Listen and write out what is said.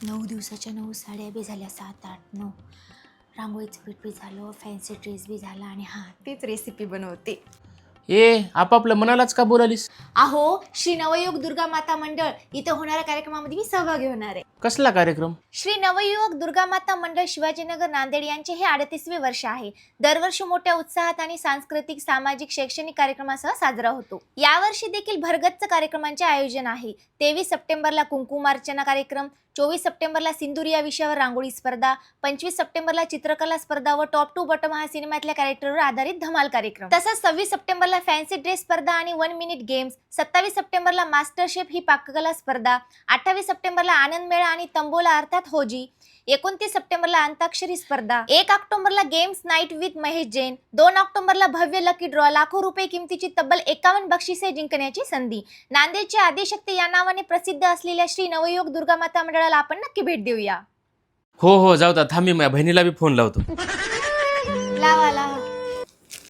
9 दिवसाच्या 9 साड्या बी झाल्या, 7, 8, 9. रांगोळीचं पीठ बी झालं, फॅन्सी ड्रेस बी झाला आणि हां तीच रेसिपी बनवते. आपापल्या मनालाच का बोलालीस? अहो, श्री नवयुग दुर्गा माता मंडळ इथं होणाऱ्या कार्यक्रमामध्ये मी सहभागी होणार आहे. कसला कार्यक्रम? श्री नवयुवक दुर्गा माता मंडळ शिवाजीनगर नांदेड यांचे हे 38वे वर्ष आहे. दरवर्षी मोठ्या उत्साहात आणि सांस्कृतिक, सामाजिक, शैक्षणिक कार्यक्रमासह साजरा होतो. यावर्षी देखील भरगच्च कार्यक्रमांचे आयोजन आहे. 23 सप्टेंबरला कुंकुमार्चना कार्यक्रम, 24 सप्टेंबरला सिंदूर या विषयावर रांगोळी स्पर्धा, 25 सप्टेंबरला चित्रकला स्पर्धा व टॉप टू बॉटम हा सिनेमातल्या कॅरेक्टरवर आधारित धमाल कार्यक्रम. तसंच 26 सप्टेंबरला फॅन्सी ड्रेस स्पर्धा आणि 1 मिनिट गेम्स, 27 सप्टेंबरला मास्टर शेफ ही पाककला स्पर्धा, 28 सप्टेंबरला आनंद मेळा आणि तंबोला अर्थात होजी, 29 सप्टेंबरला अंताक्षरी स्पर्धा, 1 ऑक्टोबरला games night with Mahesh Jain, 2 ऑक्टोबरला भव्य लकी ड्रॉ, लाखो रुपये किमतीची तब्बल 51 बक्षिसे जिंकण्याची संधी. नांदेडची आदिशक्ती या नावाने प्रसिद्ध असलेल्या श्री नवयुवक दुर्गा माता मंडळाला आपण नक्की भेट देऊया. हो जाऊ द्या, थांबी माझ्या बहिणीला बी फोन लावतो.